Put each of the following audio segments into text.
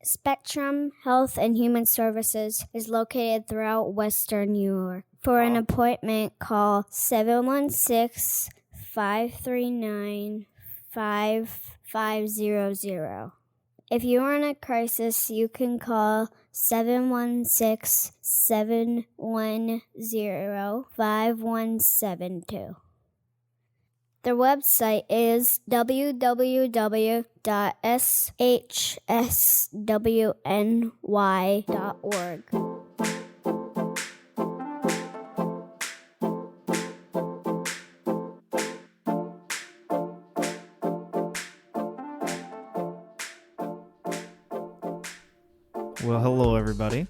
Spectrum Health and Human Services is located throughout Western New York. For an appointment, call 716-539-5500. If you are in a crisis, you can call 716-710-5172. Their website is www.shswny.org. Well, hello, everybody.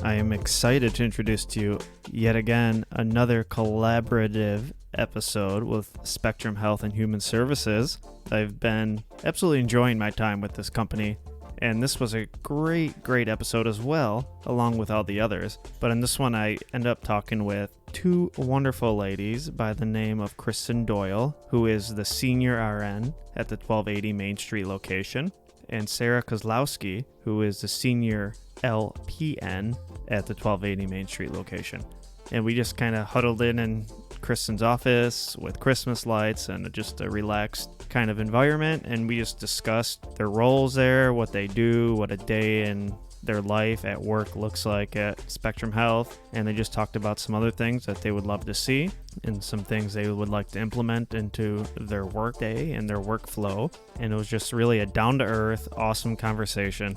I am excited to introduce to you yet again another collaborative episode with Spectrum Health and Human Services. I've been absolutely enjoying my time with this company, and this was a great episode as well, along with all the others. But in this one, I end up talking with two wonderful ladies by the name of Christen Doyle, who is the Senior RN at the 1280 Main Street location, and Sarah Kozlowski, who is the Senior LPN at the 1280 Main Street location. And we just kind of huddled in Kristen's office with Christmas lights and just a relaxed kind of environment, and we just discussed their roles there, what they do, what a day in their life at work looks like at Spectrum Health, and they just talked about some other things that they would love to see and some things they would like to implement into their work day and their workflow. And it was just really a down-to-earth, awesome conversation.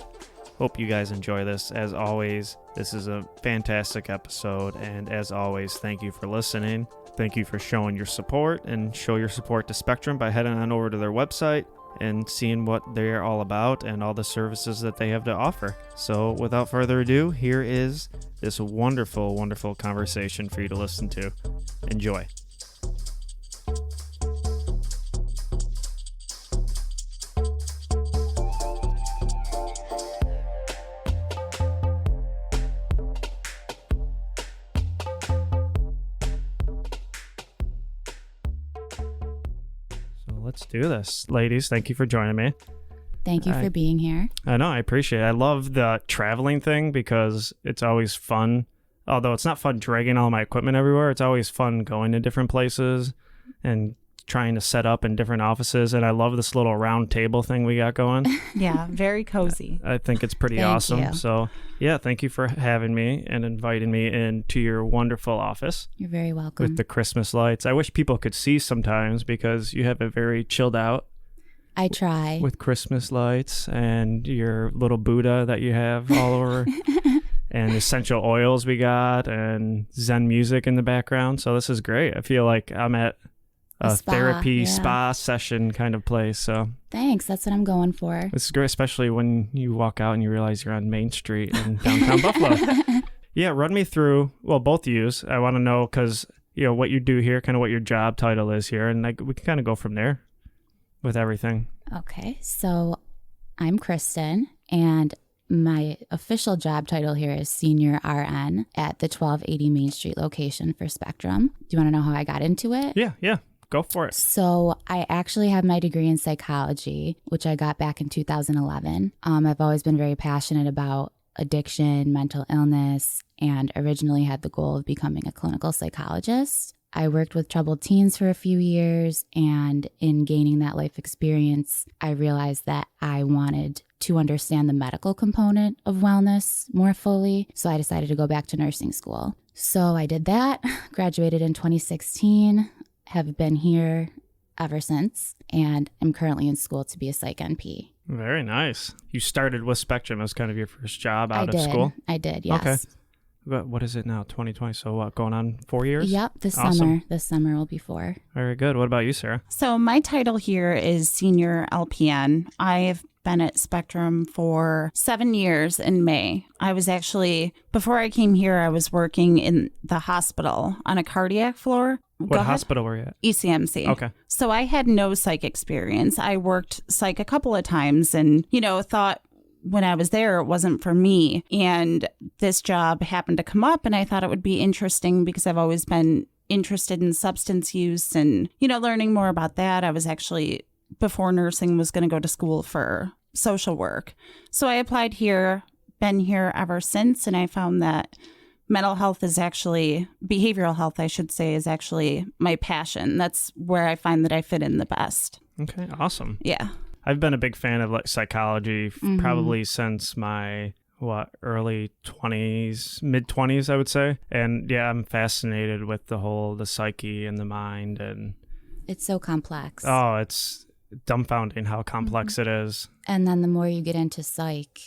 Hope you guys enjoy this. As always, this is a fantastic episode, and as always, thank you for listening. Thank you for showing your support, and show your support to Spectrum by heading on over to their website and seeing what they're all about and all the services that they have to offer. So without further ado, here is this wonderful conversation for you to listen to. Enjoy. Let's do this. Ladies, thank you for joining me. Thank you for being here. I know, I appreciate it. I love the traveling thing because it's always fun. Although it's not fun dragging all my equipment everywhere, it's always fun going to different places and trying to set up in different offices. And I love this little round table thing we got going. Yeah, very cozy. I think it's pretty awesome. You. So yeah, thank you for having me and inviting me into your wonderful office. You're very welcome. With the Christmas lights. I wish people could see sometimes because you have a very chilled out. I try. With Christmas lights and your little Buddha that you have all over. And essential oils we got and Zen music in the background. So this is great. I feel like I'm at a therapy spa session kind of place. So thanks. That's what I'm going for. This is great, especially when you walk out and you realize you're on Main Street in downtown Buffalo. Yeah, run me through, well, both of you. I want to know because, you know, what you do here, kind of what your job title is here. And like we can kind of go from there with everything. Okay. So I'm Christen, and my official job title here is Senior RN at the 1280 Main Street location for Spectrum. Do you want to know how I got into it? Yeah. Go for it. So I actually have my degree in psychology, which I got back in 2011. I've always been very passionate about addiction, mental illness, and originally had the goal of becoming a clinical psychologist. I worked with troubled teens for a few years, and in gaining that life experience, I realized that I wanted to understand the medical component of wellness more fully, so I decided to go back to nursing school. So I did that, graduated in 2016, have been here ever since, and I'm currently in school to be a psych NP. Very nice. You started with Spectrum as kind of your first job out of school? I did, yes. Okay. What is it now, 2020? So what, going on 4 years? Yep, this summer. This summer will be 4. Very good. What about you, Sarah? So my title here is Senior LPN. I've been at Spectrum for 7 years in May. I was actually, before I came here, I was working in the hospital on a cardiac floor. What hospital were you at? ECMC. Okay. So I had no psych experience. I worked psych a couple of times and, thought when I was there, it wasn't for me. And this job happened to come up, and I thought it would be interesting because I've always been interested in substance use and, learning more about that. I was actually, before nursing, was going to go to school for social work. So I applied here, been here ever since, and I found that behavioral health, I should say, is actually my passion. That's where I find that I fit in the best. Okay, awesome. Yeah. I've been a big fan of like psychology probably since my early 20s, mid 20s, I would say. And yeah, I'm fascinated with the psyche and the mind, and It's so complex. oh, it's dumbfounding how complex it is. And then the more you get into psych,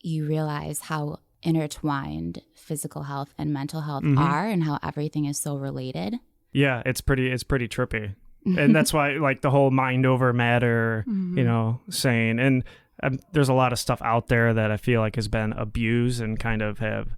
you realize how intertwined physical health and mental health are, and how everything is so related. Yeah, it's pretty trippy. And that's why like the whole mind over matter, saying, and there's a lot of stuff out there that I feel like has been abused and kind of have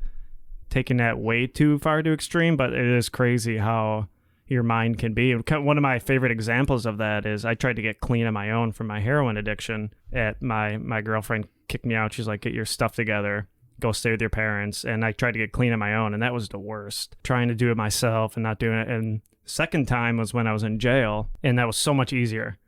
taken that way too far to extreme, but it is crazy how your mind can be. One of my favorite examples of that is I tried to get clean on my own from my heroin addiction. My girlfriend kicked me out. She's like, get your stuff together, go stay with your parents. And I tried to get clean on my own, and that was the worst. Trying to do it myself and not doing it. And second time was when I was in jail, and that was so much easier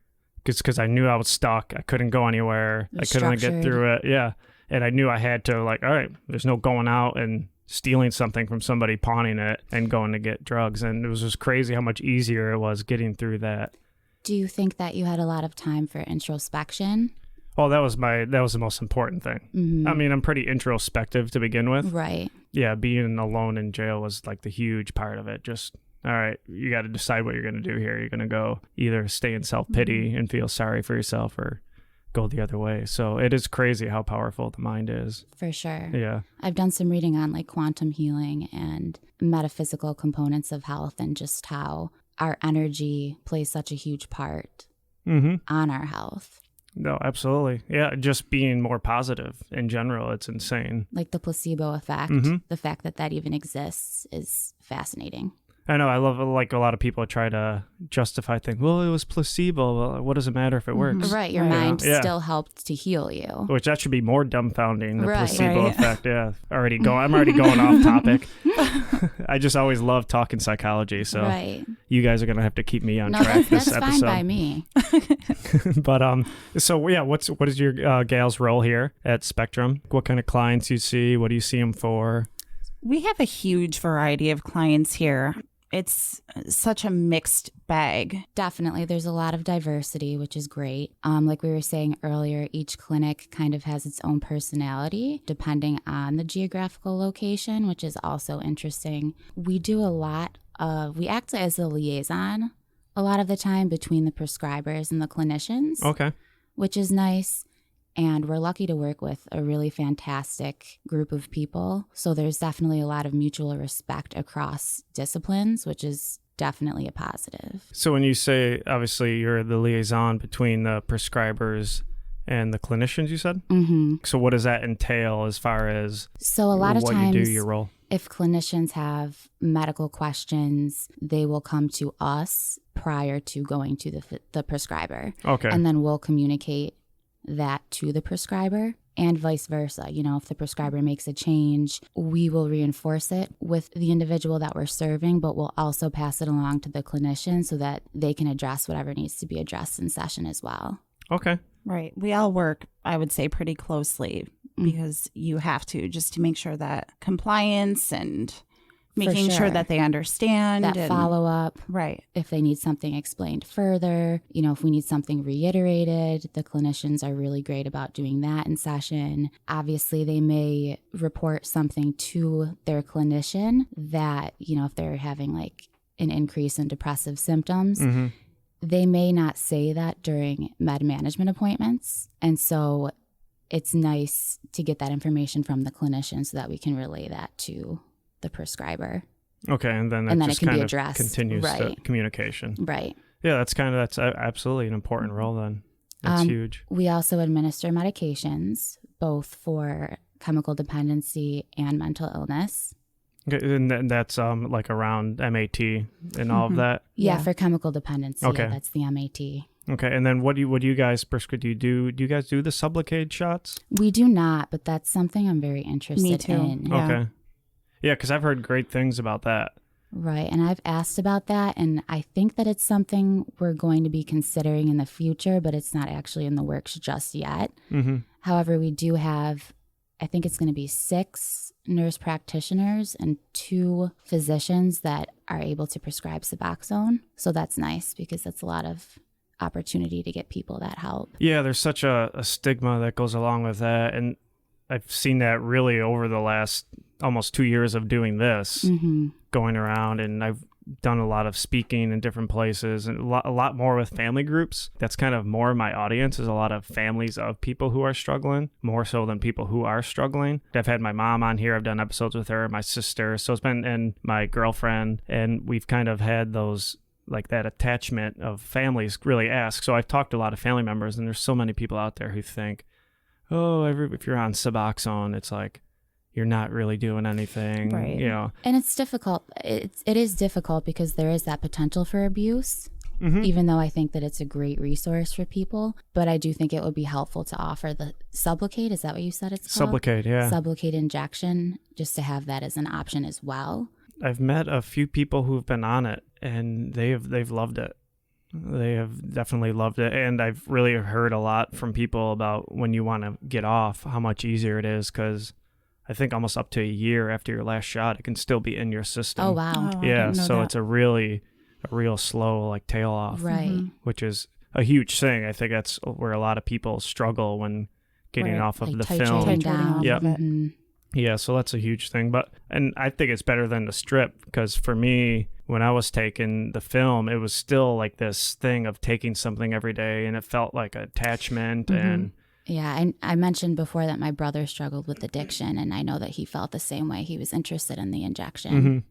because I knew I was stuck. I couldn't go anywhere. I couldn't get through it. Yeah. And I knew I had to like, all right, there's no going out and stealing something from somebody, pawning it, and going to get drugs. And it was just crazy how much easier it was getting through that. Do you think that you had a lot of time for introspection? Oh, that was the most important thing. Mm-hmm. I mean, I'm pretty introspective to begin with. Right. Yeah, being alone in jail was like the huge part of it. Just, all right, you got to decide what you're going to do here. You're going to go either stay in self-pity and feel sorry for yourself, or go the other way. So it is crazy how powerful the mind is. For sure. Yeah. I've done some reading on like quantum healing and metaphysical components of health, and just how our energy plays such a huge part on our health. No, absolutely. Yeah, just being more positive in general, it's insane. Like the placebo effect, the fact that even exists is fascinating. I know. I love like a lot of people try to justify things. Well, it was placebo. Well, what does it matter if it works? Right. Your mind still helped to heal you. Which that should be more dumbfounding. The Right. placebo effect. Yeah. I'm already going off topic. I just always love talking psychology. So you guys are gonna have to keep me on track this that's episode. Fine by me. But so yeah, what is your gal's role here at Spectrum? What kind of clients you see? What do you see them for? We have a huge variety of clients here. It's such a mixed bag. Definitely. There's a lot of diversity, which is great. Like we were saying earlier, each clinic kind of has its own personality depending on the geographical location, which is also interesting. We act as a liaison a lot of the time between the prescribers and the clinicians. Okay. Which is nice. And we're lucky to work with a really fantastic group of people. So there's definitely a lot of mutual respect across disciplines, which is definitely a positive. So when you say, obviously, you're the liaison between the prescribers and the clinicians, you said? Mm-hmm. So what does that entail as far as so a lot of what times, you do, your role? If clinicians have medical questions, they will come to us prior to going to the prescriber. Okay. And then we'll communicate that to the prescriber, and vice versa. You know, if the prescriber makes a change, we will reinforce it with the individual that we're serving, but we'll also pass it along to the clinician so that they can address whatever needs to be addressed in session as well. Okay. Right. We all work, I would say, pretty closely because you have to, just to make sure that compliance and making sure that they understand. That follow-up. Right. If they need something explained further, you know, if we need something reiterated, the clinicians are really great about doing that in session. Obviously, they may report something to their clinician that, you know, if they're having like an increase in depressive symptoms, they may not say that during med management appointments. And so it's nice to get that information from the clinician so that we can relay that to the prescriber. Okay, and then it just can kind be of addressed. continues the communication. Right. Yeah, that's absolutely an important role then. That's huge. We also administer medications, both for chemical dependency and mental illness. Okay, and that's like around MAT and all of that? Yeah, for chemical dependency. Okay. Yeah, that's the MAT. Okay, and then what do you guys prescribe? Do you guys do the Sublocade shots? We do not, but that's something I'm very interested in. Yeah. Okay. Yeah, because I've heard great things about that. Right. And I've asked about that, and I think that it's something we're going to be considering in the future, but it's not actually in the works just yet. Mm-hmm. However, we do have, I think it's going to be 6 nurse practitioners and 2 physicians that are able to prescribe Suboxone. So that's nice because that's a lot of opportunity to get people that help. Yeah, there's such a stigma that goes along with that. And I've seen that really over the last almost 2 years of doing this, going around, and I've done a lot of speaking in different places and a lot more with family groups. That's kind of more my audience, is a lot of families of people who are struggling, more so than people who are struggling. I've had my mom on here. I've done episodes with her, my sister. So it's been, and my girlfriend, and we've kind of had those, like that attachment of families really ask. So I've talked to a lot of family members, and there's so many people out there who think, oh, if you're on Suboxone, it's like you're not really doing anything, right. you know. And it's difficult. It is difficult because there is that potential for abuse, even though I think that it's a great resource for people. But I do think it would be helpful to offer the Sublocade. Is that what you said it's called? Sublocade, yeah. Sublocade injection, just to have that as an option as well. I've met a few people who've been on it, and they've loved it. They have definitely loved it. And I've really heard a lot from people about when you want to get off, how much easier it is, because I think almost up to a year after your last shot, it can still be in your system. Oh, wow. Oh, I Yeah, didn't know so that. it's a real slow like tail off, Right. which is a huge thing. I think that's where a lot of people struggle when getting Right, off of Like the titrating film. down. Yep. Mhm. Yeah, so that's a huge thing. And I think it's better than the strip, because for me, when I was taking the film, it was still like this thing of taking something every day, and it felt like attachment. And Yeah, I mentioned before that my brother struggled with addiction, and I know that he felt the same way. He was interested in the injection.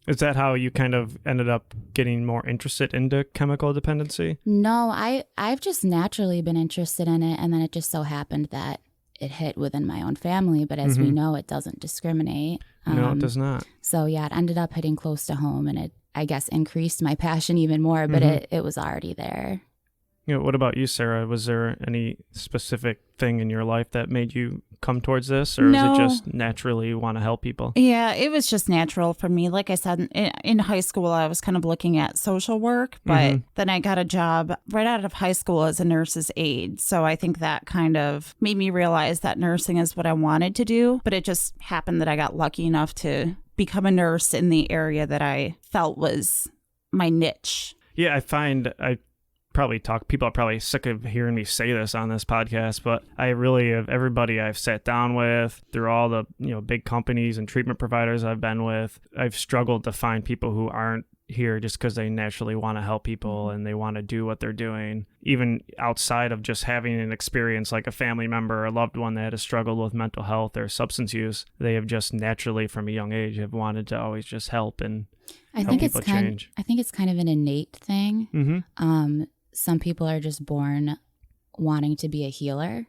Is that how you kind of ended up getting more interested into chemical dependency? No, I've just naturally been interested in it, and then it just so happened that it hit within my own family. But as we know, it doesn't discriminate. No, it does not. So yeah, it ended up hitting close to home, and it, I guess, increased my passion even more, but it was already there. You know, what about you, Sarah? Was there any specific thing in your life that made you come towards this, or No. is it just naturally you want to help people? Yeah, it was just natural for me. Like I said, in high school, I was kind of looking at social work, but then I got a job right out of high school as a nurse's aide. So I think that kind of made me realize that nursing is what I wanted to do. But it just happened that I got lucky enough to become a nurse in the area that I felt was my niche. Yeah, I find people are probably sick of hearing me say this on this podcast, but I really have everybody I've sat down with through all the, big companies and treatment providers I've been with, I've struggled to find people who aren't here just because they naturally want to help people and they want to do what they're doing, even outside of just having an experience like a family member or a loved one that has struggled with mental health or substance use. They have just naturally from a young age have wanted to always just help and I help think people change. I think it's kind of an innate thing. Some people are just born wanting to be a healer,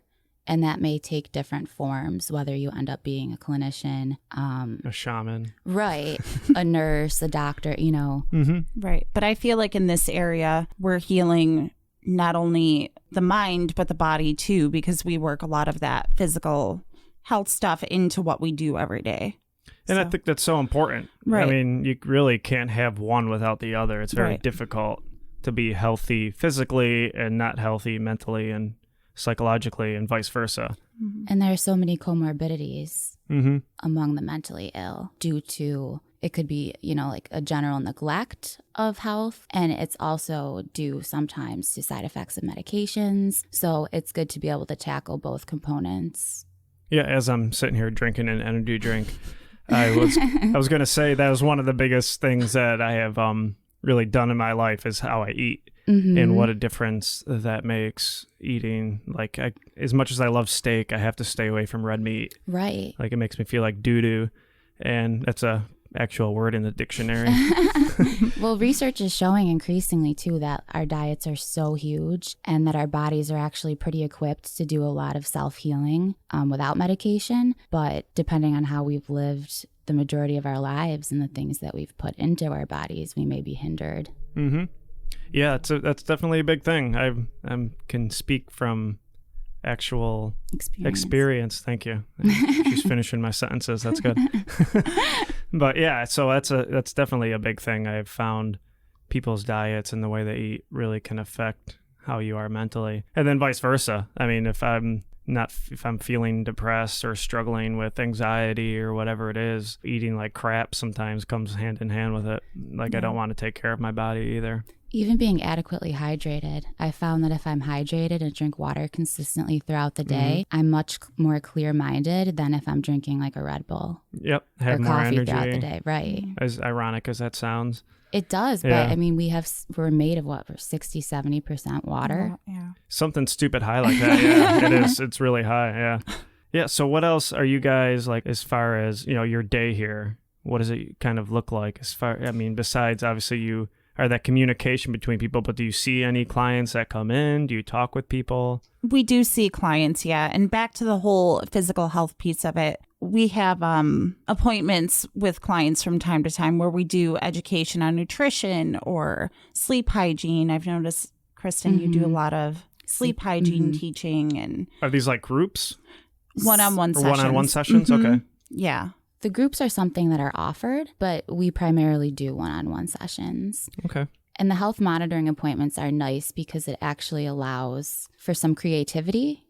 and that may take different forms, whether you end up being a clinician, A shaman. right, a nurse, a doctor, Right. But I feel like in this area, we're healing not only the mind, but the body too, because we work a lot of that physical health stuff into what we do every day. And I think that's so important. Right. I mean, you really can't have one without the other. It's very Right. difficult to be healthy physically and not healthy mentally and psychologically and vice versa. And there are so many comorbidities among the mentally ill due to, it could be, like a general neglect of health. And it's also due sometimes to side effects of medications. So it's good to be able to tackle both components. Yeah, as I'm sitting here drinking an energy drink, I was going to say that was one of the biggest things that I have really done in my life is how I eat and what a difference that makes eating. Like as much as I love steak, I have to stay away from red meat. Right. Like it makes me feel like doo-doo, and that's a actual word in the dictionary. Well, research is showing increasingly too that our diets are so huge and that our bodies are actually pretty equipped to do a lot of self-healing without medication. But depending on how we've lived the majority of our lives and the things that we've put into our bodies, we may be hindered. Yeah, that's definitely a big thing. I can speak from actual experience. Thank you. She's finishing my sentences. That's good. But yeah, so that's definitely a big thing. I've found people's diets and the way they eat really can affect how you are mentally, and then vice versa. I mean, if I'm feeling depressed or struggling with anxiety or whatever it is, eating like crap sometimes comes hand in hand with it. Like, I don't want to take care of my body either. Even being adequately hydrated. I found that if I'm hydrated and drink water consistently throughout the day, I'm much more clear-minded than if I'm drinking like a Red Bull. Yep. Have or more coffee energy throughout the day. Right. As ironic as that sounds. It does, Yeah. but I mean, we're made of what, 60, 70% water. Yeah. Something stupid high like that. Yeah, it is. It's really high. Yeah. Yeah. So what else are you guys like as far as, your day here? What does it kind of look like besides obviously you are that communication between people, but do you see any clients that come in? Do you talk with people? We do see clients, yeah. And back to the whole physical health piece of it, we have appointments with clients from time to time where we do education on nutrition or sleep hygiene. I've noticed, Kristen, you do a lot of sleep hygiene teaching. And Are these like groups? One-on-one sessions. One-on-one sessions? Okay. Yeah. The groups are something that are offered, but we primarily do one-on-one sessions. Okay. And the health monitoring appointments are nice because it actually allows for some creativity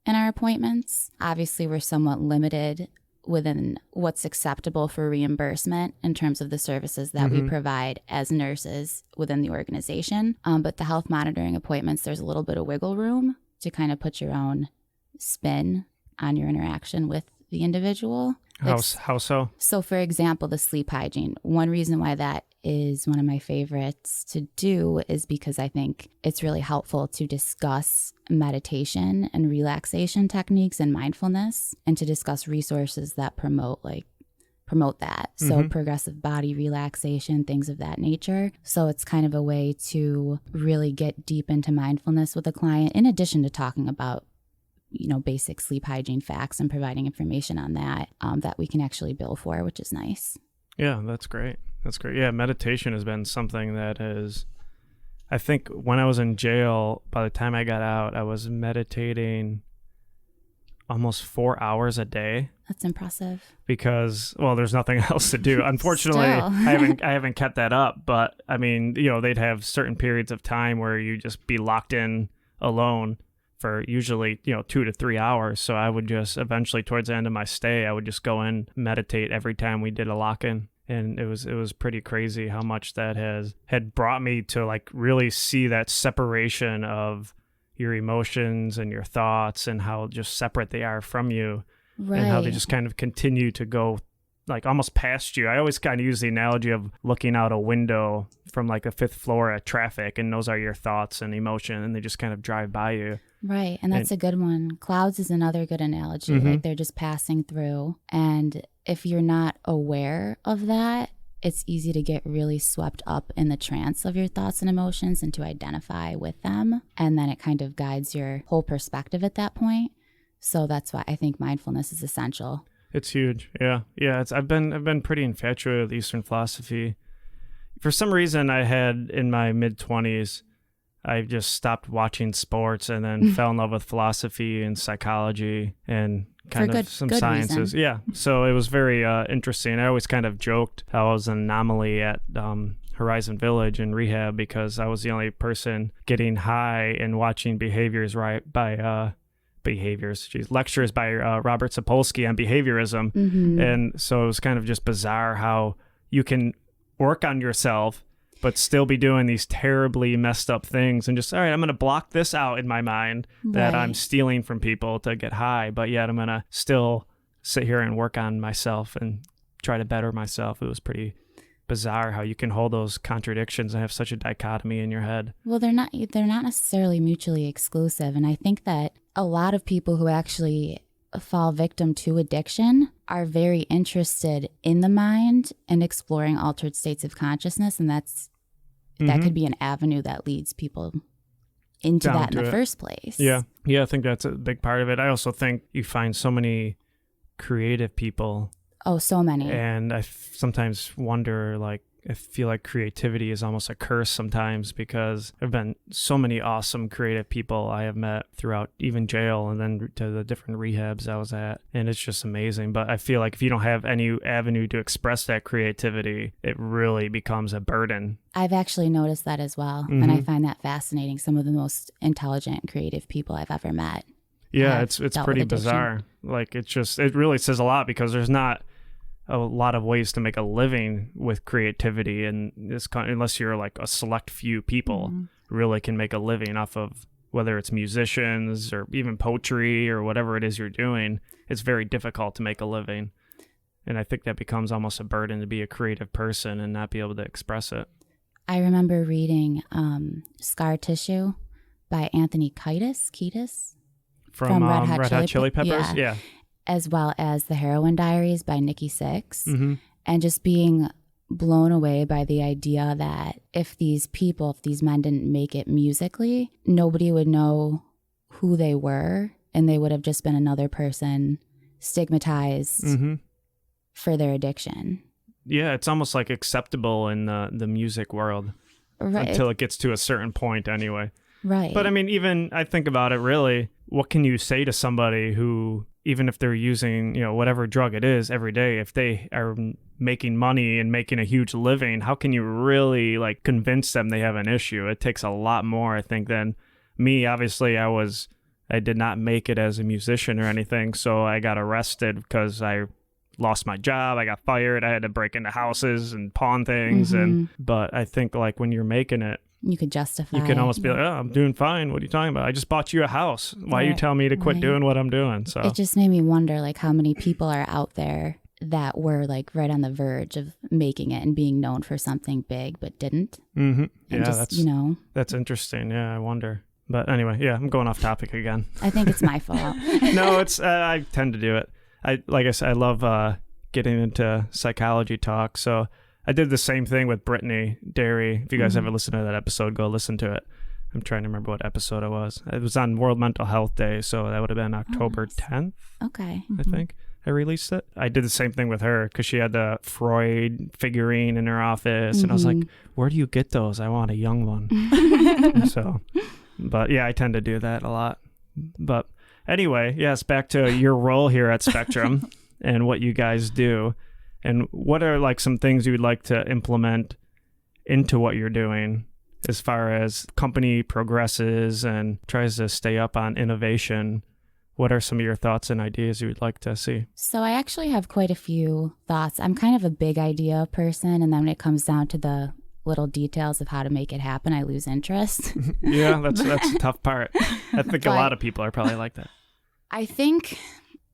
in our appointments. Obviously, we're somewhat limited within what's acceptable for reimbursement in terms of the services that we provide as nurses within the organization. But the health monitoring appointments, there's a little bit of wiggle room to kind of put your own spin on your interaction with the individual. How so? So, for example, the sleep hygiene. One reason why that is one of my favorites to do is because I think it's really helpful to discuss meditation and relaxation techniques and mindfulness, and to discuss resources that promote that. So progressive body relaxation, things of that nature. So it's kind of a way to really get deep into mindfulness with a client, in addition to talking about basic sleep hygiene facts and providing information on that that we can actually bill for, which is nice. Yeah, that's great. That's great. Yeah, meditation has been something that is, I think when I was in jail, by the time I got out, I was meditating almost 4 hours a day. That's impressive. Because, well, there's nothing else to do. Unfortunately, I haven't kept that up. But I mean, they'd have certain periods of time where you just be locked in alone for usually, 2 to 3 hours. So I would just eventually, towards the end of my stay, I would just go in, meditate every time we did a lock-in. And it was pretty crazy how much that had brought me to like really see that separation of your emotions and your thoughts and how just separate they are from you. Right. And how they just kind of continue to go like almost past you. I always kind of use the analogy of looking out a window from like the 5th floor at traffic, and those are your thoughts and emotion, and they just kind of drive by you. Right. And that's a good one. Clouds is another good analogy. Like they're just passing through. And if you're not aware of that, it's easy to get really swept up in the trance of your thoughts and emotions and to identify with them. And then it kind of guides your whole perspective at that point. So that's why I think mindfulness is essential. It's huge. Yeah. Yeah. I've been pretty infatuated with Eastern philosophy. For some reason, I had in my mid-20s, I just stopped watching sports and then fell in love with philosophy and psychology and kind of some sciences. Reason. Yeah. So it was very interesting. I always kind of joked how I was an anomaly at Horizon Village in rehab because I was the only person getting high and watching lectures by Robert Sapolsky on behaviorism. And so it was kind of just bizarre how you can work on yourself but still be doing these terribly messed up things and just, all right, I'm going to block this out in my mind that I'm stealing from people to get high, but yet I'm going to still sit here and work on myself and try to better myself. It was pretty bizarre how you can hold those contradictions and have such a dichotomy in your head. Well, they're not necessarily mutually exclusive. And I think that a lot of people who actually fall victim to addiction are very interested in the mind and exploring altered states of consciousness. And that could be an avenue that leads people into that in the first place. Yeah. Yeah, I think that's a big part of it. I also think you find so many creative people. Oh, so many. And I sometimes wonder, like, I feel like creativity is almost a curse sometimes because there have been so many awesome creative people I have met throughout even jail and then to the different rehabs I was at. And it's just amazing. But I feel like if you don't have any avenue to express that creativity, it really becomes a burden. I've actually noticed that as well. And I find that fascinating. Some of the most intelligent and creative people I've ever met. Yeah, it's pretty bizarre. Like it really says a lot because there's not a lot of ways to make a living with creativity, and this unless you're like a select few people really can make a living off of whether it's musicians or even poetry or whatever it is you're doing. It's very difficult to make a living, and I think that becomes almost a burden to be a creative person and not be able to express it. I remember reading Scar Tissue by Anthony Kiedis from Red Hot Chili Peppers. Yeah. As well as The Heroin Diaries by Nikki Sixx. And just being blown away by the idea that if these men didn't make it musically, nobody would know who they were, and they would have just been another person stigmatized for their addiction. Yeah, it's almost like acceptable in the music world. Right. Until it gets to a certain point anyway. Right. But I mean, even I think about it really, what can you say to somebody who, even if they're using, whatever drug it is every day, if they are making money and making a huge living, how can you really like convince them they have an issue? It takes a lot more, I think, than me. Obviously, I did not make it as a musician or anything. So I got arrested because I lost my job. I got fired. I had to break into houses and pawn things. But I think like when you're making it, you could justify. You can almost be like, oh, I'm doing fine. What are you talking about? I just bought you a house. Why are you telling me to quit doing what I'm doing? So it just made me wonder like how many people are out there that were like right on the verge of making it and being known for something big but didn't. Yeah, that's interesting. Yeah, I wonder. But anyway, yeah, I'm going off topic again. I think it's my fault. No, it's I tend to do it. Like I said, I love getting into psychology talk. So I did the same thing with Brittany Derry. If you guys ever listen to that episode, go listen to it. I'm trying to remember what episode it was. It was on World Mental Health Day, so that would have been October 10th. Okay. I think I released it. I did the same thing with her because she had the Freud figurine in her office, and I was like, where do you get those? I want a young one. But yeah, I tend to do that a lot. But anyway, yes, back to your role here at Spectrum and what you guys do. And what are like some things you would like to implement into what you're doing as far as company progresses and tries to stay up on innovation? What are some of your thoughts and ideas you would like to see? So I actually have quite a few thoughts. I'm kind of a big idea person, and then when it comes down to the little details of how to make it happen, I lose interest. Yeah, that's the tough part. I think a lot of people are probably like that. I think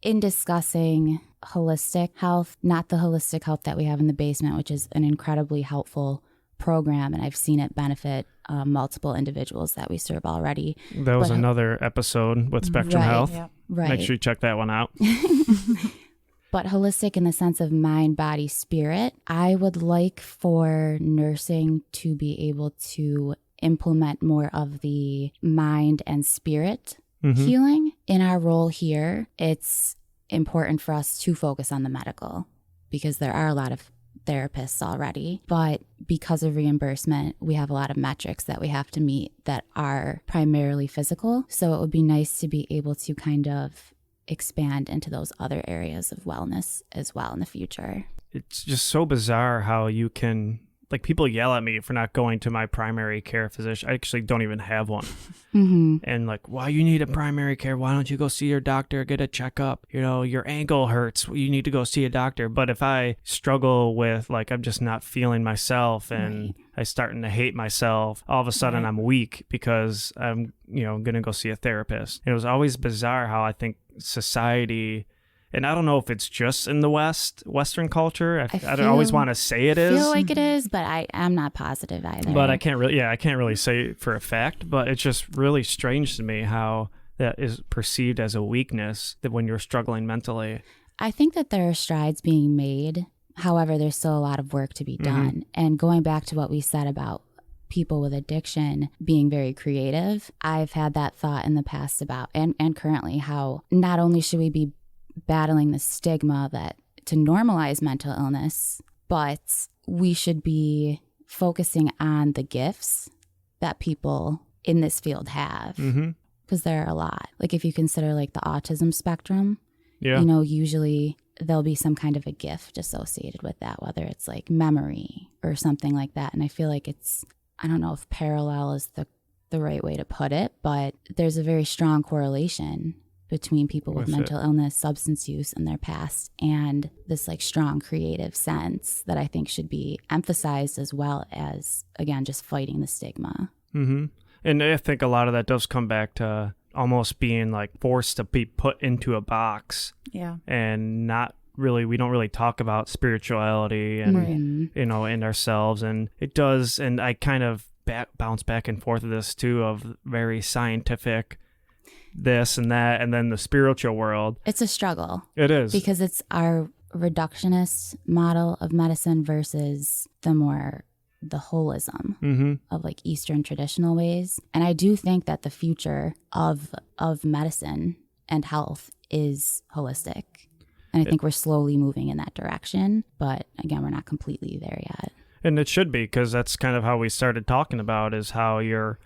in discussing holistic health, not the holistic health that we have in the basement, which is an incredibly helpful program, and I've seen it benefit multiple individuals that we serve already. That was another episode with Spectrum Health. Yep. Right. Make sure you check that one out. But holistic in the sense of mind, body, spirit, I would like for nursing to be able to implement more of the mind and spirit healing. In our role here, it's important for us to focus on the medical because there are a lot of therapists already, but because of reimbursement, we have a lot of metrics that we have to meet that are primarily physical. So it would be nice to be able to kind of expand into those other areas of wellness as well in the future. It's just so bizarre how you can, like, people yell at me for not going to my primary care physician. I actually don't even have one. And like, why you need a primary care? Why don't you go see your doctor, get a checkup? Your ankle hurts. You need to go see a doctor. But if I struggle with, like, I'm just not feeling myself and I starting to hate myself, all of a sudden I'm weak because I'm, going to go see a therapist. It was always bizarre how I think society, and I don't know if it's just in the Western culture. I don't always want to say it is. I feel like it is, but I'm not positive either. But I can't really say for a fact, but it's just really strange to me how that is perceived as a weakness that when you're struggling mentally. I think that there are strides being made. However, there's still a lot of work to be done. And going back to what we said about people with addiction being very creative, I've had that thought in the past about, and currently, how not only should we be battling the stigma that to normalize mental illness, but we should be focusing on the gifts that people in this field have, because there are a lot. Like if you consider like the autism spectrum, Yeah. you know, usually there'll be some kind of a gift associated with that, whether it's like memory or something like that. And I feel like it's, I don't know if parallel is the right way to put it, but there's a very strong correlation between people with mental illness, substance use in their past, and this like strong creative sense that I think should be emphasized, as well as, again, just fighting the stigma. And I think a lot of that does come back to almost being like forced to be put into a box. Yeah. And not really, we don't really talk about spirituality and, Right. you know, in ourselves. And it does, and I kind of bounce back and forth of this too, of very scientific this and that, and then the spiritual world. It's a struggle. It is. Because it's our reductionist model of medicine versus the holism of like Eastern traditional ways. And I do think that the future of medicine and health is holistic. And I think we're slowly moving in that direction. But again, we're not completely there yet. And it should be, because that's kind of how we started talking about, is how your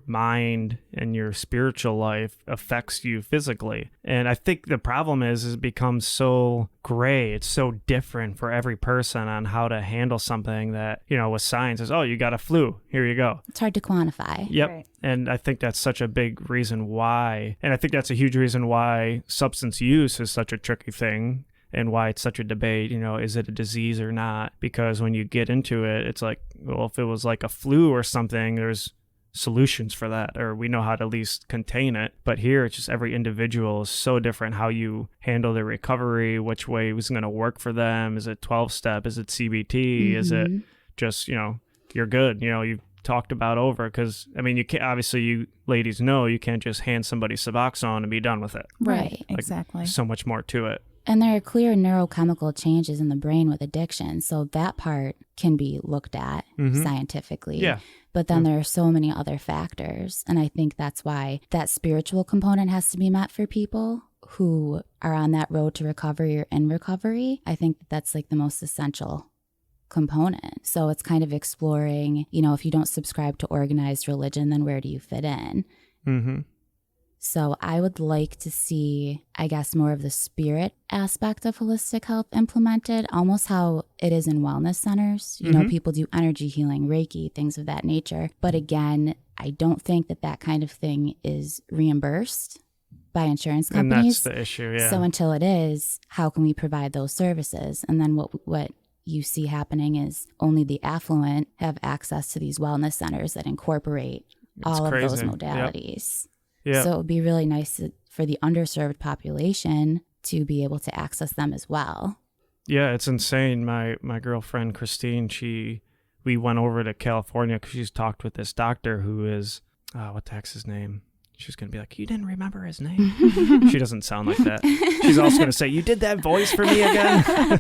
mind and your spiritual life affects you physically. And I think the problem is it becomes so gray. It's so different for every person on how to handle something that, you know, with science is, oh, you got a flu. Here you go. It's hard to quantify. Yep. Right. And I think that's such a big reason why. And I think that's a huge reason why substance use is such a tricky thing. And why it's such a debate, you know, is it a disease or not? Because when you get into it, it's like, well, if it was like a flu or something, there's solutions for that, or we know how to at least contain it. But here, it's just every individual is so different how you handle their recovery, which way is going to work for them. Is it 12-step? Is it CBT? Is it just, you know, you're good? You know, you've talked about over, because, I mean, you can't, obviously, you ladies know you can't just hand somebody Suboxone and be done with it. Right. Like, Exactly. so much more to it. And there are clear neurochemical changes in the brain with addiction. So that part can be looked at scientifically. Yeah. But then there are so many other factors. And I think that's why that spiritual component has to be met for people who are on that road to recovery or in recovery. I think that's like the most essential component. So it's kind of exploring, you know, if you don't subscribe to organized religion, then where do you fit in? So I would like to see, I guess, more of the spirit aspect of holistic health implemented, almost how it is in wellness centers. You know, people do energy healing, Reiki, things of that nature. But again, I don't think that kind of thing is reimbursed by insurance companies. And that's the issue, yeah. So until it is, how can we provide those services? And then what you see happening is only the affluent have access to these wellness centers that incorporate all of those modalities. Yeah. So it would be really nice for the underserved population to be able to access them as well. Yeah, it's insane. My girlfriend, Christine, we went over to California because she's talked with this doctor who is, what the heck's his name? She's going to be like, you didn't remember his name? She doesn't sound like that. She's also going to say, you did that voice for me again?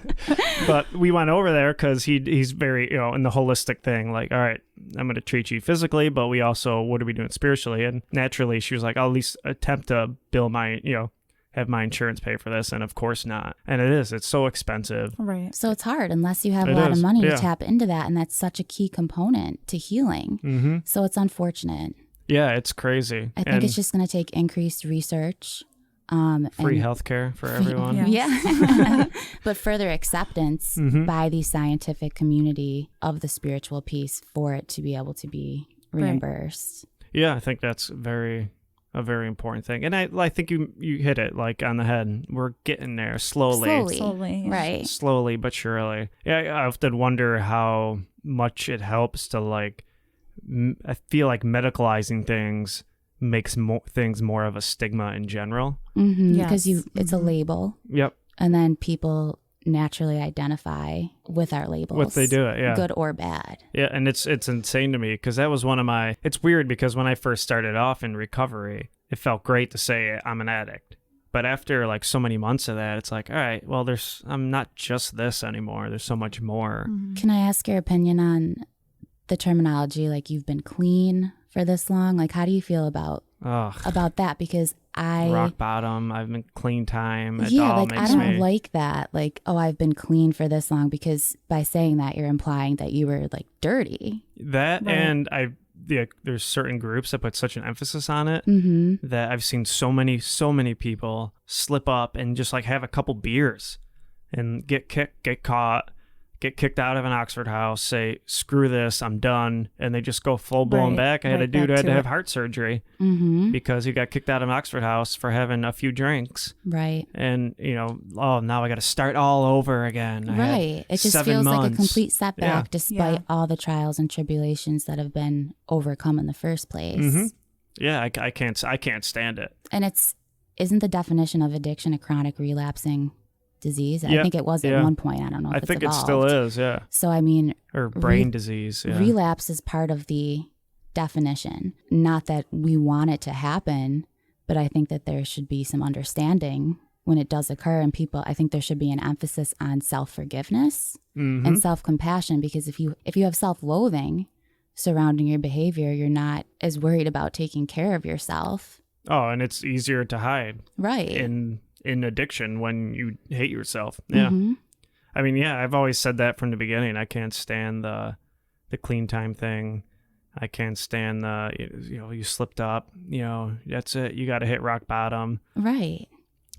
But we went over there because he's very, you know, in the holistic thing, like, all right, I'm going to treat you physically, but we also, what are we doing spiritually? And naturally, she was like, I'll at least attempt to bill my, you know, have my insurance pay for this. And of course not. And it's so expensive. Right. So it's hard unless you have a lot of money to tap into that. And that's such a key component to healing. So it's unfortunate. Yeah, it's crazy. I think it's just going to take increased research. Free healthcare for everyone. Yeah. But further acceptance by the scientific community of the spiritual piece for it to be able to be reimbursed. Yeah, I think that's a very important thing. And I think you hit it like on the head. We're getting there slowly. Slowly. Right. Slowly but surely. Yeah, I often wonder how much it helps to like, I feel like medicalizing things makes things more of a stigma in general. Because it's a label. Yep. And then people naturally identify with our labels. What they do it, yeah. Good or bad. Yeah, and it's insane to me because that was one of my... It's weird because when I first started off in recovery, it felt great to say I'm an addict. But after like so many months of that, it's like, all right, well, I'm not just this anymore. There's so much more. Can I ask your opinion on the terminology, like you've been clean for this long? Like, how do you feel about that? Because rock bottom. I've been clean time. It yeah, all like makes I don't me like that. Like, oh, I've been clean for this long, because by saying that, you're implying that you were like dirty. that, Right. and there's certain groups that put such an emphasis on it that I've seen so many people slip up and just like have a couple beers and get caught, get kicked out of an Oxford house, say, screw this, I'm done. And they just go full blown Right, back. I had a right dude who back had to to have it. heart surgery Mm-hmm. because he got kicked out of an Oxford house for having a few drinks. Right. And, now I got to start all over again. I had Right. It just 7 feels like a months. complete setback, Yeah. despite Yeah. all the trials and tribulations that have been overcome in the first place. Mm-hmm. Yeah, I can't stand it. And isn't the definition of addiction a chronic relapsing disease? I Yeah, think it was at yeah. one point. I don't know if I it's think it evolved. still is, yeah. So, I mean, Or brain disease, yeah. relapse is part of the definition. Not that we want it to happen, but I think that there should be some understanding when it does occur. And I think there should be an emphasis on self-forgiveness and self-compassion, because if you have self-loathing surrounding your behavior, you're not as worried about taking care of yourself. Oh, and it's easier to hide Right. in addiction when you hate yourself. Yeah. Mhm. I mean, yeah, I've always said that from the beginning. I can't stand the clean time thing. I can't stand you slipped up, that's it. You got to hit rock bottom. Right.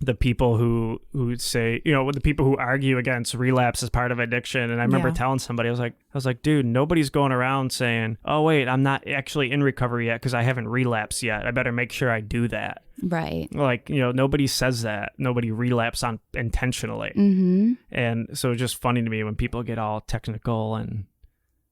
The people who say, the people who argue against relapse as part of addiction. And I remember Yeah. telling somebody, I was like, dude, nobody's going around saying, oh, wait, I'm not actually in recovery yet because I haven't relapsed yet. I better make sure I do that. Right. Like, nobody says that. Nobody relapse on intentionally. Mm-hmm. And so it's just funny to me when people get all technical and,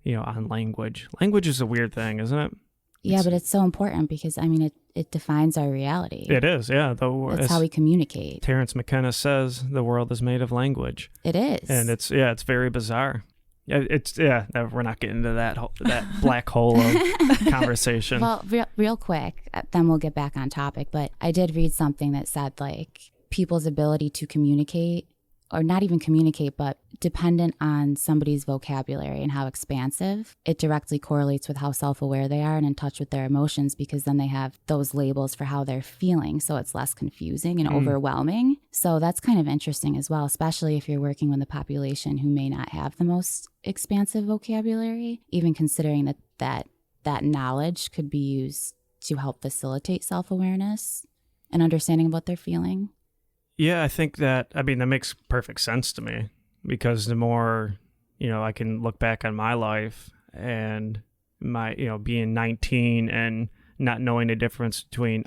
on language. Language is a weird thing, isn't it? Yeah, but it's so important because, I mean, it defines our reality. It is, yeah. That's how we communicate. Terrence McKenna says the world is made of language. It is. And it's very bizarre. We're not getting into that black hole of conversation. Well, real quick, then we'll get back on topic. But I did read something that said, like, people's ability to communicate, or not even communicate, but dependent on somebody's vocabulary and how expansive, it directly correlates with how self-aware they are and in touch with their emotions, because then they have those labels for how they're feeling. So it's less confusing and overwhelming. So that's kind of interesting as well, especially if you're working with a population who may not have the most expansive vocabulary, even considering that knowledge could be used to help facilitate self-awareness and understanding of what they're feeling. Yeah, I think that makes perfect sense to me, because the more, I can look back on my life and my, being 19 and not knowing the difference between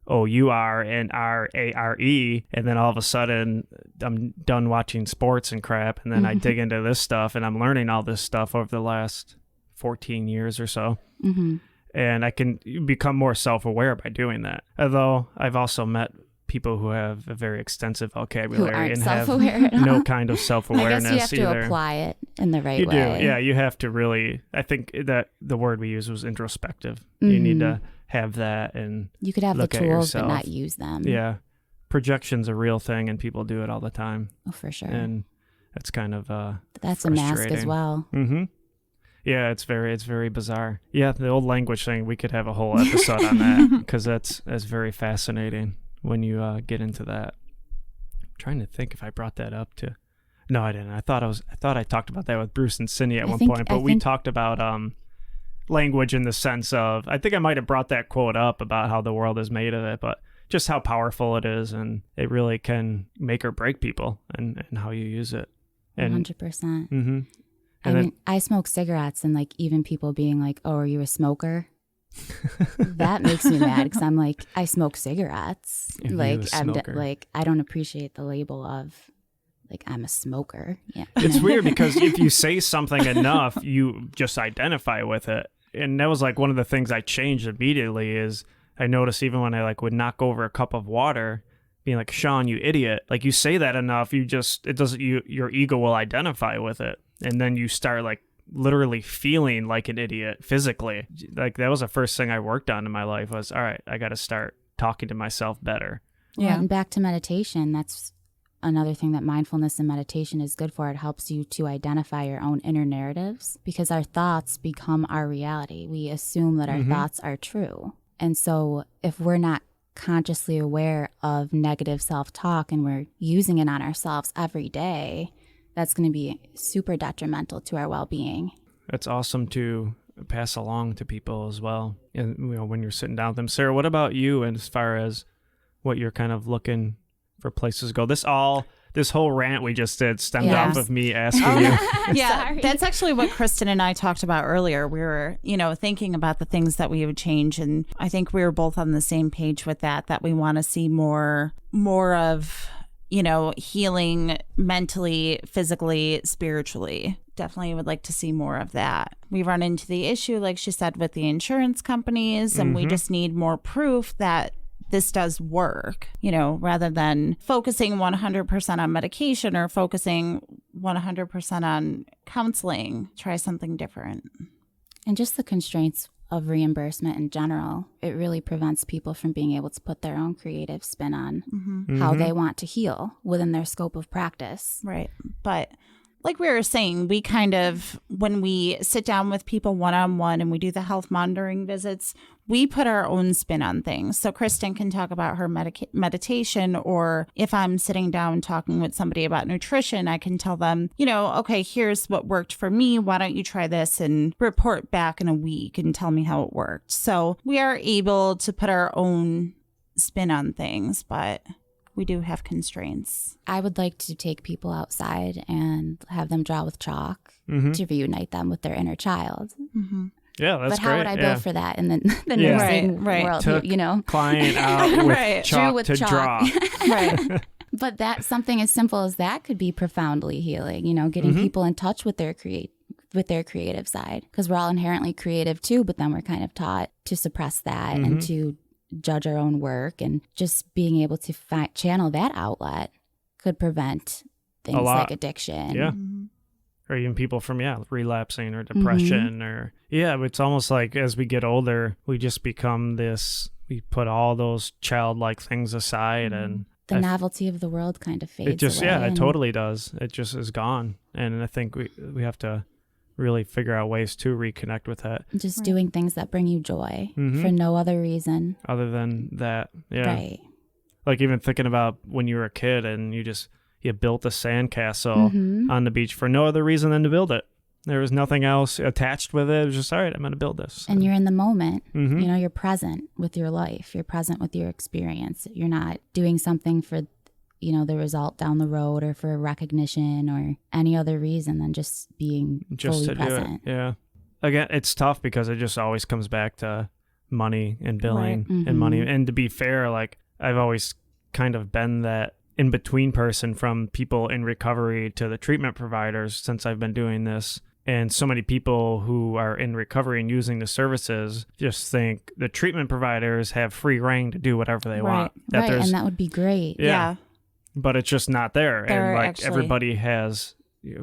R-O-U-R and R-A-R-E. And then all of a sudden I'm done watching sports and crap. And then I dig into this stuff and I'm learning all this stuff over the last 14 years or so. Mm-hmm. And I can become more self-aware by doing that. Although I've also met people who have a very extensive vocabulary Who aren't and self-aware have at all. no kind of I self-awareness guess you have to either. apply it in the right You way. do, yeah. You have to really. I think that the word we used was introspective. You need to have that, and You could have the look at tools but yourself. not use them. Yeah, projection's a real thing, and people do it all the time, Oh, for sure. and that's kind of That's a mask as frustrating. well. Mm-hmm. Yeah, it's very bizarre. Yeah, the old language thing. We could have a whole episode on that because that's very fascinating when you get into that. I'm trying to think if I brought that up to. No, I didn't. I thought I talked about that with Bruce and Cindy at one point, but we talked about language in the sense of, I think I might have brought that quote up about how the world is made of it, but just how powerful it is, and it really can make or break people, and how you use it. And 100%. mm-hmm. I mean, I smoke cigarettes, and like even people being like, "Oh, are you a smoker?" That makes me mad because I'm like, I smoke cigarettes. Are you Like a smoker? I don't appreciate the label of like I'm a smoker. Yeah, It's weird because if you say something enough, you just identify with it. And that was like one of the things I changed immediately is I noticed even when I like would knock over a cup of water, being like, Sean, you idiot. Like you say that enough, your ego will identify with it. And then you start like literally feeling like an idiot physically. Like that was the first thing I worked on in my life was, all right, I got to start talking to myself better. Well, Yeah. and back to meditation. That's another thing that mindfulness and meditation is good for. It helps you to identify your own inner narratives because our thoughts become our reality. We assume that our thoughts are true. And so if we're not consciously aware of negative self-talk and we're using it on ourselves every day, that's going to be super detrimental to our well-being. It's awesome to pass along to people as well. And, you know, when you're sitting down with them. Sarah, what about you? And as far as what you're kind of looking for places to go, this whole rant we just did stemmed off of me asking you. Yeah, Sorry. that's actually what Christen and I talked about earlier. We were, thinking about the things that we would change. And I think we were both on the same page with that we want to see more of, healing mentally, physically, spiritually. Definitely would like to see more of that. We run into the issue, like she said, with the insurance companies, and we just need more proof that this does work, rather than focusing 100% on medication or focusing 100% on counseling. Try something different. And just the constraints of reimbursement in general, it really prevents people from being able to put their own creative spin on how they want to heal within their scope of practice. Right. But like we were saying, we kind of, when we sit down with people one-on-one and we do the health monitoring visits, we put our own spin on things. So Christen can talk about her meditation, or if I'm sitting down talking with somebody about nutrition, I can tell them, okay, here's what worked for me. Why don't you try this and report back in a week and tell me how it worked? So we are able to put our own spin on things, but we do have constraints. I would like to take people outside and have them draw with chalk to reunite them with their inner child. Yeah, that's but how great. would I build for that in the nursing world? Took client out with chalk with to chalk. draw. Right. But that something as simple as that could be profoundly healing. Getting people in touch with their creative side, because we're all inherently creative too. But then we're kind of taught to suppress that and to judge our own work, and just being able to channel that outlet could prevent things like addiction. Yeah. Or even people from, relapsing or depression or, it's almost like as we get older, we just become we put all those childlike things aside and the novelty of the world kind of fades it just, away. it totally does. It just is gone. And I think we have to really figure out ways to reconnect with that. Just doing things that bring you joy for no other reason. Other than that, Right. Like even thinking about when you were a kid and you built a sandcastle on the beach for no other reason than to build it. There was nothing else attached with it. It was just, all right, I'm going to build this. And you're in the moment. You're present with your life. You're present with your experience. You're not doing something for, the result down the road or for recognition or any other reason than just being fully present. Do it. Yeah. Again, it's tough because it just always comes back to money and billing and money. And to be fair, like I've always kind of been that in-between person from people in recovery to the treatment providers since I've been doing this. And so many people who are in recovery and using the services just think the treatment providers have free reign to do whatever they want. And that would be great. Yeah. But it's just not there. They're and everybody has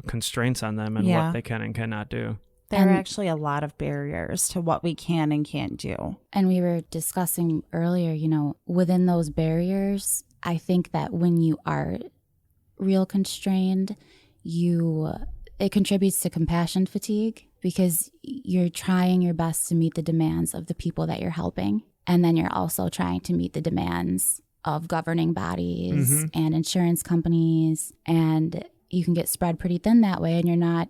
constraints on them and what they can and cannot do. There are actually a lot of barriers to what we can and can't do. And we were discussing earlier, within those barriers, I think that when you are real constrained, it contributes to compassion fatigue because you're trying your best to meet the demands of the people that you're helping. And then you're also trying to meet the demands of governing bodies and insurance companies. And you can get spread pretty thin that way, and you're not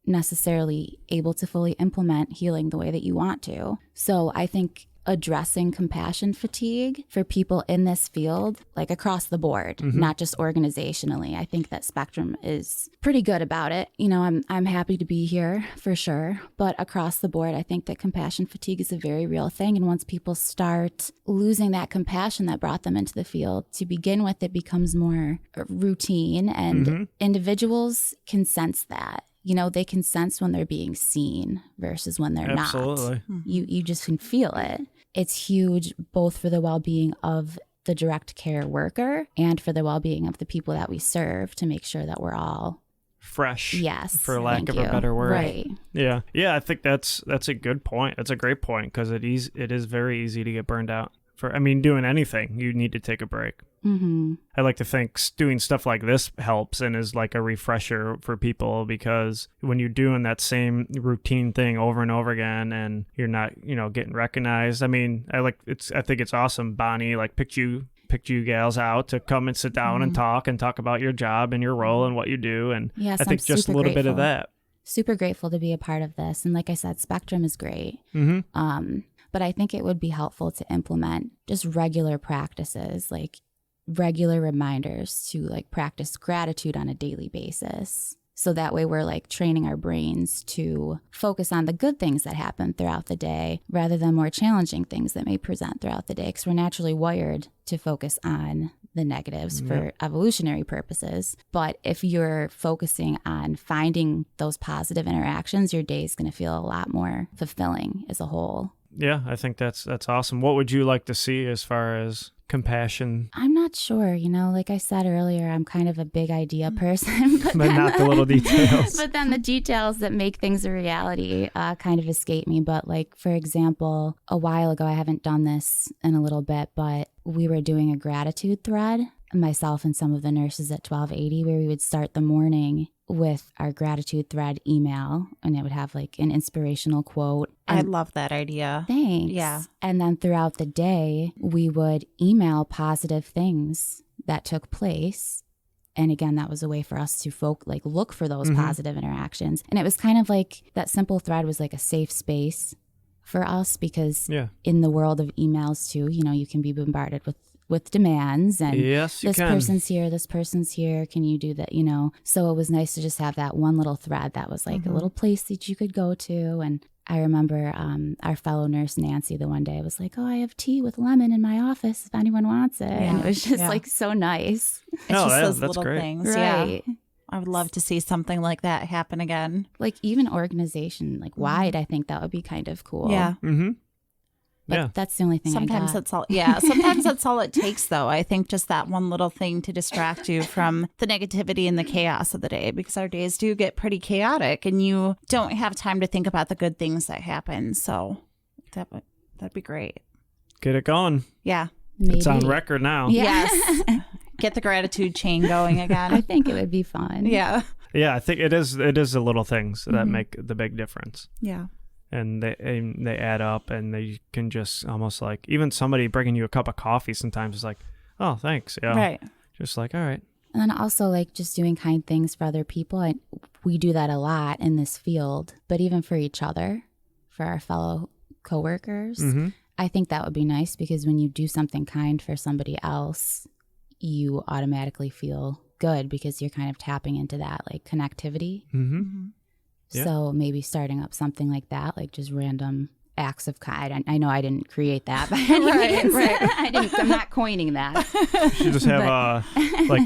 necessarily able to fully implement healing the way that you want to. So I think addressing compassion fatigue for people in this field, like across the board, not just organizationally. I think that Spectrum is pretty good about it. I'm happy to be here for sure, but across the board, I think that compassion fatigue is a very real thing. And once people start losing that compassion that brought them into the field, to begin with, it becomes more routine, and individuals can sense that. They can sense when they're being seen versus when they're Absolutely. not. You just can feel it. It's huge both for the well-being of the direct care worker and for the well-being of the people that we serve, to make sure that we're all fresh. Yes. For lack of a better word. Right. Yeah. Yeah, I think that's a good point. That's a great point because it is very easy to get burned out. Doing anything, you need to take a break. I like to think doing stuff like this helps and is like a refresher for people, because when you're doing that same routine thing over and over again and you're not, getting recognized. I mean, I think it's awesome. Bonnie picked you gals out to come and sit down and talk about your job and your role and what you do. And Yes, I think I'm just a super little bit of grateful. that. Super grateful to be a part of this. And like I said, Spectrum is great. Mm-hmm. But I think it would be helpful to implement just regular practices, like regular reminders to practice gratitude on a daily basis. So that way we're training our brains to focus on the good things that happen throughout the day rather than more challenging things that may present throughout the day, because we're naturally wired to focus on the negatives for evolutionary purposes. But if you're focusing on finding those positive interactions, your day is going to feel a lot more fulfilling as a whole. Yeah, I think that's awesome. What would you like to see as far as compassion? I'm not sure. Like I said earlier, I'm kind of a big idea person, But not the little details. But then the details that make things a reality kind of escape me. But for example, a while ago, I haven't done this in a little bit, but we were doing a gratitude thread, myself and some of the nurses at 1280, where we would start the morning with our gratitude thread email, and it would have an inspirational quote. I love that idea. Thanks. Yeah. And then throughout the day, we would email positive things that took place. And again, that was a way for us to look for those positive interactions. And it was kind of that simple thread was a safe space for us, because in the world of emails too, you can be bombarded with demands and yes, you this can. person's here, can you do that, So it was nice to just have that one little thread that was a little place that you could go to. And I remember our fellow nurse Nancy the one day was oh, I have tea with lemon in my office if anyone wants it. And it was just so nice. It's just those that's little great. things. Right. Yeah. I would love to see something like that happen again. Even organization wide, I think that would be kind of cool. Yeah. Mm-hmm. But that's the only thing Sometimes I got. that's all. Yeah. Sometimes that's all it takes, though. I think just that one little thing to distract you from the negativity and the chaos of the day, because our days do get pretty chaotic and you don't have time to think about the good things that happen. So that'd be great. Get it going. Yeah. Maybe. It's on record now. Yeah. Yes. Get the gratitude chain going again. I think it would be fun. Yeah. Yeah, I think it is the little things that make the big difference. Yeah. And they add up, and they can just almost even somebody bringing you a cup of coffee sometimes is oh, thanks. Yeah. Right. Just all right. And then also just doing kind things for other people. We do that a lot in this field, but even for each other, for our fellow coworkers, I think that would be nice, because when you do something kind for somebody else, you automatically feel good because you're kind of tapping into that connectivity. Yeah. So maybe starting up something like that, just random acts of kind. I know I didn't create that, but I'm not coining that. You should just have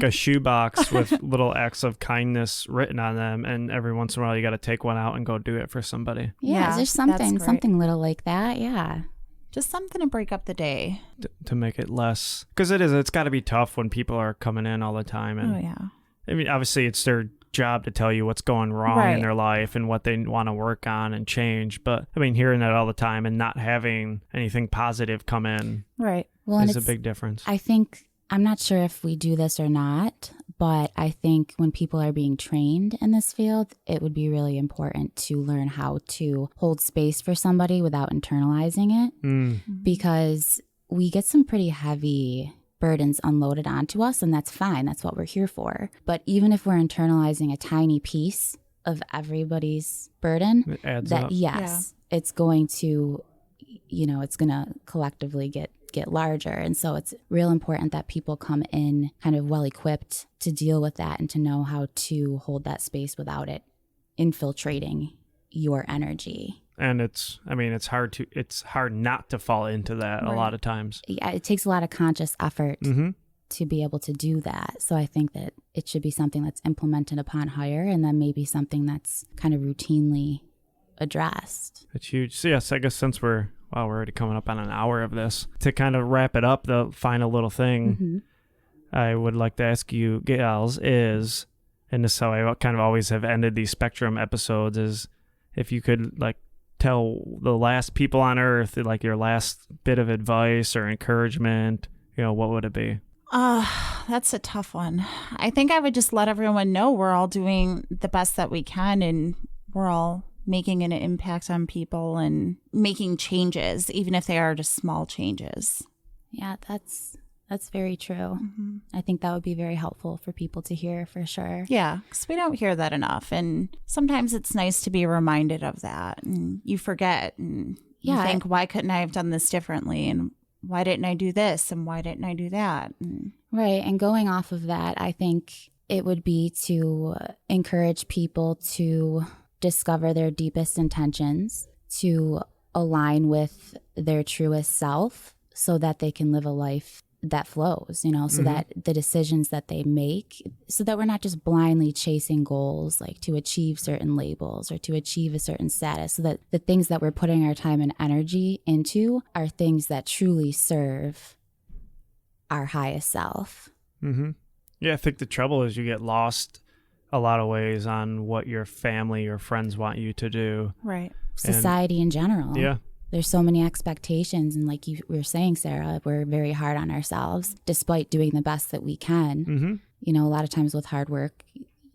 a shoebox with little acts of kindness written on them, and every once in a while you got to take one out and go do it for somebody. Yeah, there's something little like that. Yeah. Just something to break up the day. To make it less, because it's got to be tough when people are coming in all the time. And Oh, yeah. I mean, obviously it's their job to tell you what's going wrong in their life and what they want to work on and change. But I mean, hearing that all the time and not having anything positive come in is a big difference. I think, I'm not sure if we do this or not, but I think when people are being trained in this field, it would be really important to learn how to hold space for somebody without internalizing it, because we get some pretty heavy burdens unloaded onto us, and that's fine. That's what we're here for. But even if we're internalizing a tiny piece of everybody's burden, It adds up. yes, it's going to, it's going to collectively get larger. And so it's real important that people come in kind of well equipped to deal with that and to know how to hold that space without it infiltrating your energy. And it's hard not to fall into that a lot of times. Yeah, it takes a lot of conscious effort to be able to do that. So I think that it should be something that's implemented upon hire, and then maybe something that's kind of routinely addressed. It's huge. So yes, I guess since we're already coming up on an hour of this, to kind of wrap it up, the final little thing I would like to ask you gals is, and this is how I kind of always have ended these Spectrum episodes, is if you could tell the last people on earth your last bit of advice or encouragement, what would it be? That's a tough one. I think I would just let everyone know we're all doing the best that we can, and we're all making an impact on people and making changes, even if they are just small changes. Yeah, that's very true. Mm-hmm. I think that would be very helpful for people to hear for sure. Yeah, because we don't hear that enough. And sometimes it's nice to be reminded of that. And you forget and you think, why couldn't I have done this differently? And why didn't I do this? And why didn't I do that? Right. And going off of that, I think it would be to encourage people to discover their deepest intentions, to align with their truest self so that they can live a life that flows, so that the decisions that they make, so that we're not just blindly chasing goals like to achieve certain labels or to achieve a certain status, so that the things that we're putting our time and energy into are things that truly serve our highest self. Mm-hmm. Yeah, I think the trouble is you get lost a lot of ways on what your family or friends want you to do. Right. Society in general. Yeah. There's so many expectations. And like you were saying, Sarah, we're very hard on ourselves despite doing the best that we can. Mm-hmm. A lot of times with hard work,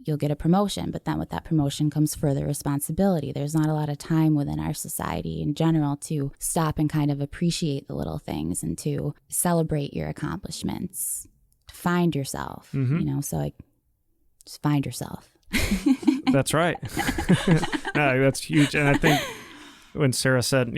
you'll get a promotion, but then with that promotion comes further responsibility. There's not a lot of time within our society in general to stop and kind of appreciate the little things and to celebrate your accomplishments, to find yourself, so like just find yourself. That's right. No, that's huge. And I think when Sarah said,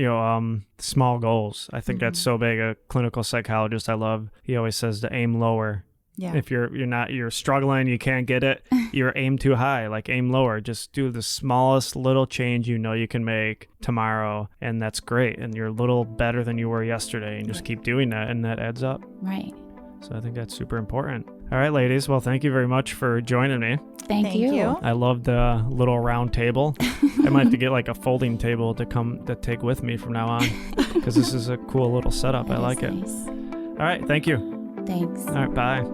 small goals, I think that's so big. A clinical psychologist I love, he always says to aim lower. Yeah. If you're struggling, you can't get it, you're aim too high, like aim lower. Just do the smallest little change you can make tomorrow, and that's great. And you're a little better than you were yesterday, and just keep doing that, and that adds up. Right. So I think that's super important. All right, ladies. Well, thank you very much for joining me. Thank you. I love the little round table. I might have to get like a folding table to take with me from now on, because this is a cool little setup. I like it. Nice. All right. Thank you. Thanks. All right. Bye.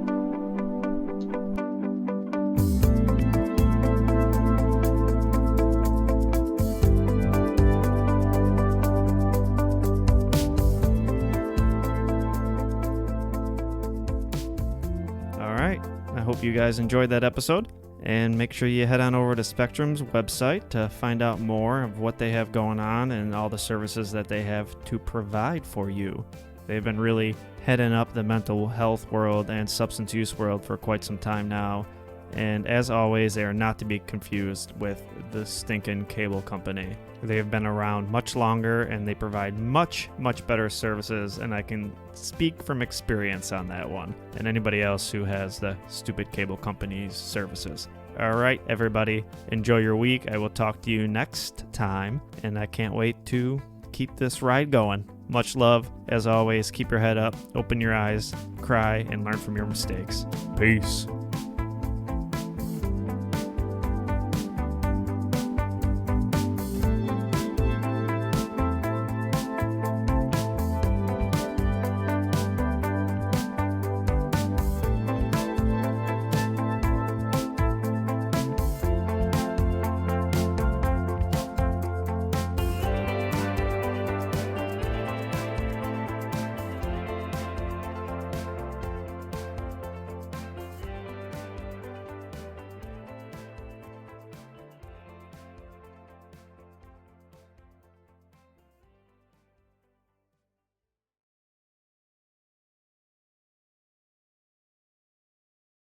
I hope you guys enjoyed that episode, and make sure you head on over to Spectrum's website to find out more of what they have going on and all the services that they have to provide for you. They've been really heading up the mental health world and substance use world for quite some time now, and as always, they are not to be confused with the stinking cable company. They have been around much longer, and they provide much, much better services, and I can speak from experience on that one, and anybody else who has the stupid cable company's services. All right, everybody, enjoy your week. I will talk to you next time, and I can't wait to keep this ride going. Much love. As always, keep your head up, open your eyes, cry, and learn from your mistakes. Peace.